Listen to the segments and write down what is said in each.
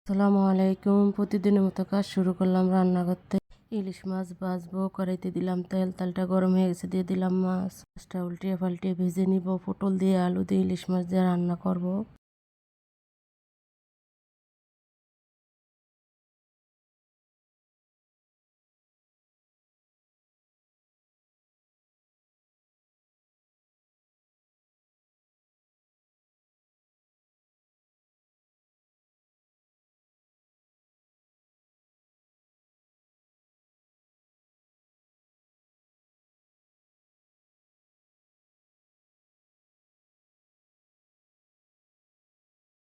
আসসালামু আলাইকুম। প্রতিদিনের মতো কাজ শুরু করলাম রান্না করতে। ইলিশ মাছ ভাজবো, কড়াইতে দিলাম তেল, তেলটা গরম হয়ে গেছে, দিয়ে দিলাম মাছ। মাছটা উল্টিয়ে পাল্টিয়ে ভেজে নিব। পটল দিয়ে আলু দিয়ে ইলিশ মাছ দিয়ে রান্না করব।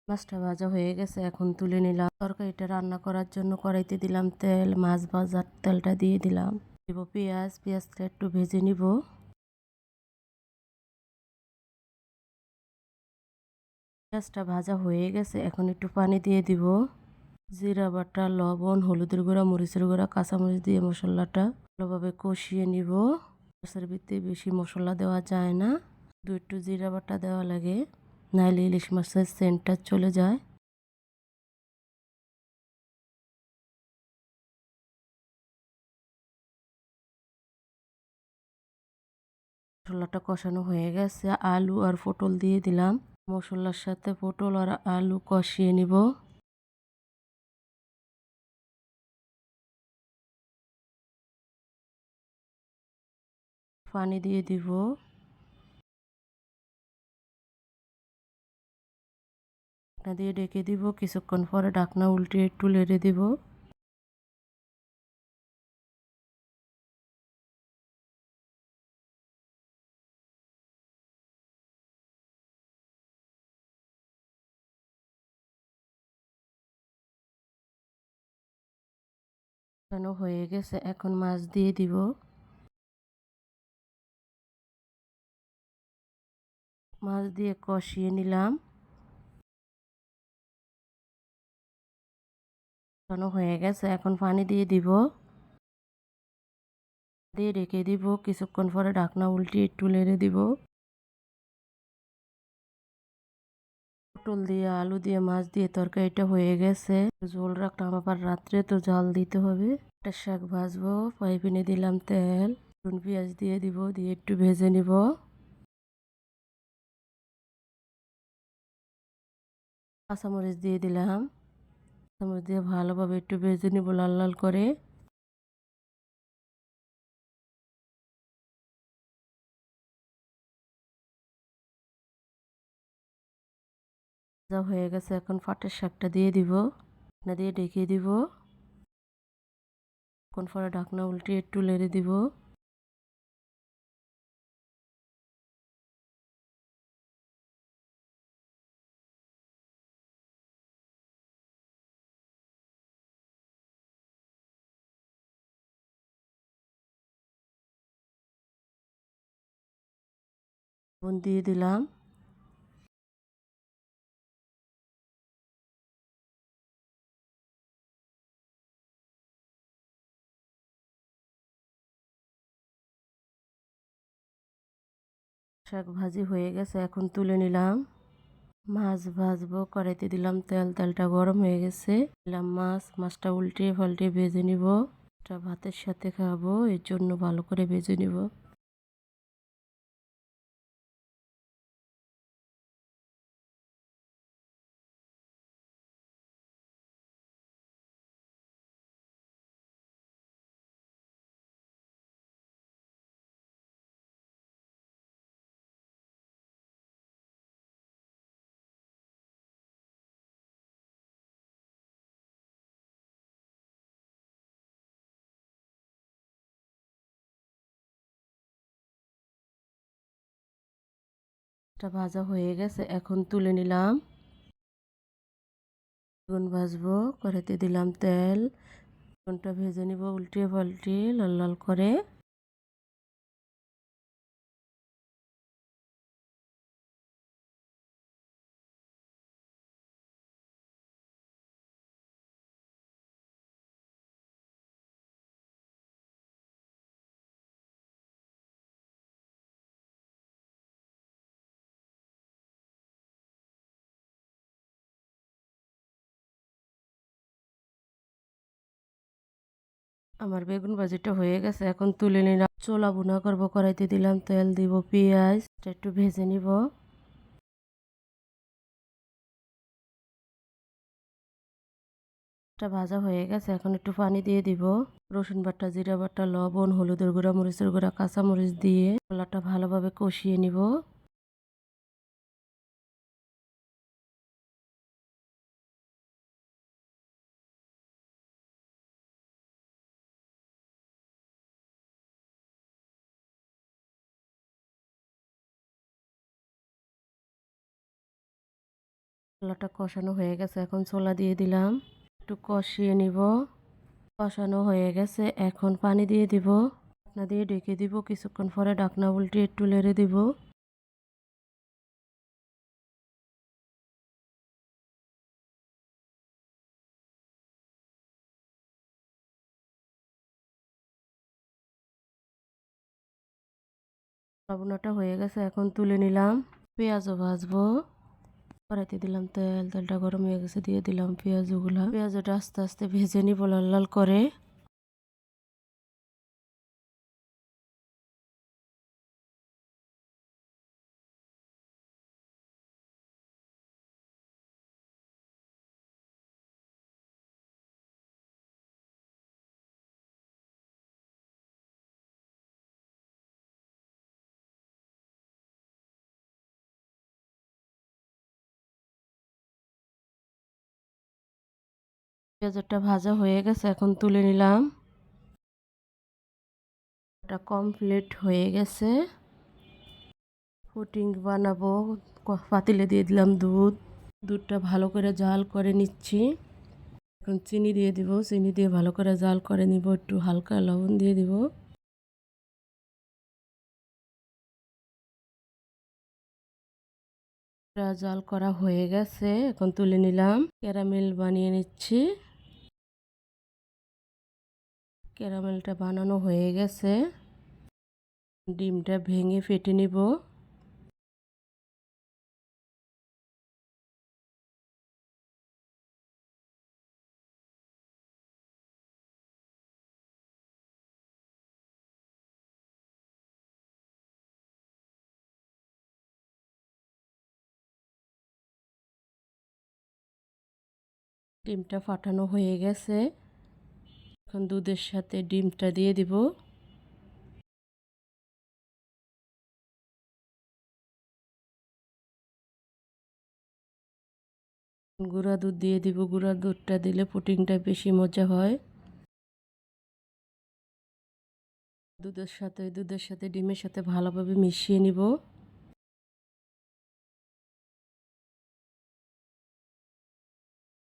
মাছটা ভাজা হয়ে গেছে, এখন তুলে নিলাম। তরকারিটা রান্না করার জন্য কড়াইতে দিলাম তেল, মাছ ভাজার তেলটা দিয়ে দিলাম। দিব পেঁয়াজ, পেঁয়াজটা একটু ভেজে নিব। পেঁয়াজটা ভাজা হয়ে গেছে, এখন একটু পানি দিয়ে দিব। জিরা বাটা, লবণ, হলুদের গুঁড়া, মরিচের গুঁড়া, কাঁচামরিচ দিয়ে মশলাটা ভালোভাবে কষিয়ে নিব। মাছের ভিতরে বেশি মশলা দেওয়া যায় না, শুধু একটু জিরা বাটা দেওয়া লাগে, নাইলে ইলিশ মাছের সেন্টটা চলে যায়। মশলাটা কষানো হয়ে গেছে, আলু আর পটল দিয়ে দিলাম। মশলার সাথে পটল আর আলু কষিয়ে নিব। পানি দিয়ে দিব। ঢাকনা দিয়ে ঢেকে দিব। কিছুক্ষণ পরে ঢাকনা উল্টে একটু নেড়ে দিব। কষানো হয়ে গেছে, এখন মাছ দিয়ে দিব। মাছ দিয়ে কষিয়ে নিলাম। কষানো হয়ে গেছে, এখন পানি দিয়ে দিব। দিয়ে রেখে দিব। কিছুক্ষণ পরে ঢাকনা উল্টিয়ে একটু নেড়ে দিব। পটল দিয়ে আলু দিয়ে মাছ দিয়ে তরকারিটা হয়ে গেছে। ঝোল রাখলাম, আবার রাত্রে তো জাল দিতে হবে। একটা শাক ভাজবো, ফ্রাই প্যানে দিলাম তেল, পেঁয়াজ দিয়ে দিব, দিয়ে একটু ভেজে নিব। কাঁচামরিচ দিয়ে দিলাম। কাঁচামরিচ দিয়ে ভালোভাবে একটু ভেজে নিব লাল লাল করে। যা হয়ে গেছে, এখন পাটের শাকটা দিয়ে দিব। ঢাকনা দিয়ে ঢেকে দিব। কোন পরে ঢাকনা উল্টিয়ে একটু নেড়ে দিব। লবণ দিয়ে দিলাম। শাক ভাজি হয়ে গেছে, এখন তুলে নিলাম। মাছ ভাজবো, কড়াইতে দিলাম তেল, তেলটা গরম হয়ে গেছে, দিলাম মাছ। মাছটা উল্টিয়ে পাল্টে ভেজে নিব। এটা ভাতের সাথে খাবো, এর জন্য ভালো করে ভেজে নিব। এটা ভাজা হয়ে গেছে, এখন তুলে নিলাম। বেগুন ভাজবো, কড়াইতে দিলাম তেল, বেগুনটা ভেজে নিব উল্টিয়ে পাল্টিয়ে লাল লাল করে। আমার বেগুন ভাজিটা হয়ে গেছে, এখন তুলে নিলাম। ছোলা ভুনা করবো, কড়াইতে দিলাম তেল, দিব পেঁয়াজ, একটু ভেজে নিব। এটা ভাজা হয়ে গেছে, এখন একটু পানি দিয়ে দিব। রসুন বাটা, জিরা বাটা, লবণ, হলুদের গুঁড়া, মরিচের গুঁড়া, কাঁচামরিচ দিয়ে মশলাটা ভালোভাবে কষিয়ে নিব। মশলাটা কষানো হয়ে গেছে, এখন ছোলা দিয়ে দিলাম, একটু কষিয়ে নিব। কষানো হয়ে গেছে, এখন পানি দিয়ে দিব। ঢাকনা দিয়ে ঢেকে দিব, কিছুক্ষণ পরে ঢাকনা উল্টে একটু নেড়ে দিব। রান্নাটা হয়ে গেছে, এখন তুলে নিলাম। পেঁয়াজও ভাজবো। কড়াইতে দিলাম তেল, তেলটা গরম হয়ে গেছে, দিয়ে দিলাম পেঁয়াজগুলা। পেঁয়াজটা আস্তে আস্তে ভেজে নিব লাল লাল করে। পেঁয়াজটা ভাজা হয়ে গেছে, এখন তুলে নিলাম। এটা কমপ্লিট হয়ে গেছে। পুডিং বানাবো। পাতিলে দিয়ে দিলাম দুধ। দুধটা ভালো করে জাল করে নিচ্ছি। এখন চিনি দিয়ে দিব, চিনি দিয়ে ভালো করে জাল করে নিব, একটু হালকা লবণ দিয়ে দিব। জাল করা হয়ে গেছে, এখন তুলে নিলাম। ক্যারামেল বানিয়ে নিচ্ছি। ক্যারামেলটা বানানো হয়ে গেছে। ডিমটা ভেঙে ফেটে নিব। ডিমটা ফাটানো হয়ে গেছে, এখন দুধের সাথে ডিমটা দিয়ে দিব। গুঁড়া দুধ দিয়ে দিব, গুঁড়া দুধটা দিলে পুডিংটা বেশি মজা হয়। দুধের সাথে ডিমের সাথে ভালোভাবে মিশিয়ে নিব।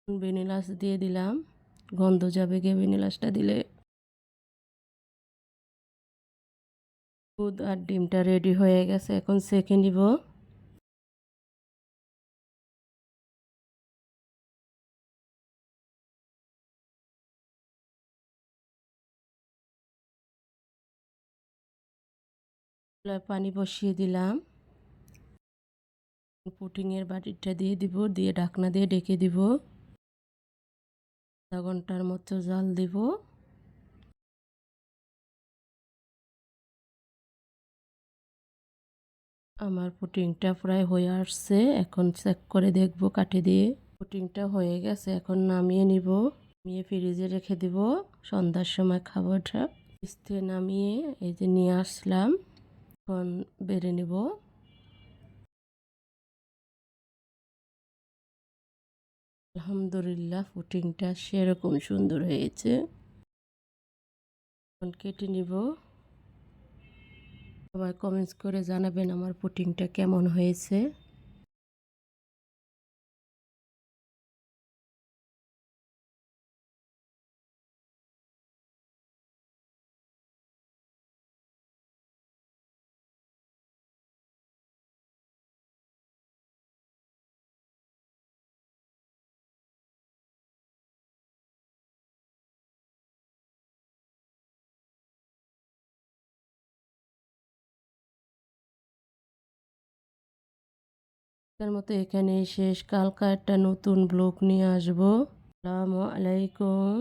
ভ্যানিলাস দিয়ে দিলাম, গন্ধ যাবে গিয়ে ভ্যানিলাসটা দিলে। দুধ আর ডিমটা রেডি হয়ে গেছে, এখন সেঁকে নিব। পানি বসিয়ে দিলাম। পুডিংয়ের বাটিটা দিয়ে দিব, দিয়ে ঢাকনা দিয়ে ঢেকে দিব। আধা ঘন্টার মতো জাল দিব। আমার পুডিংটা প্রায় হয়ে আসছে, এখন চেক করে দেখব কাঠি দিয়ে। পুডিংটা হয়ে গেছে, এখন নামিয়ে নিব। নামিয়ে ফ্রিজে রেখে দিব, সন্ধ্যার সময় খাবো এটা। ফ্রিজ থেকে নামিয়ে এই যে নিয়ে আসলাম, এখন বেড়ে নিব। আলহামদুলিল্লাহ, পুডিংটা সেরকম সুন্দর হয়েছে। এখন কেটে নিব। সবাই কমেন্টস করে জানাবেন আমার পুডিংটা কেমন হয়েছে। এর মতো এখানেই শেষ, কালকা একটা নতুন ব্লগ নিয়ে আসবো। আসসালামু আলাইকুম।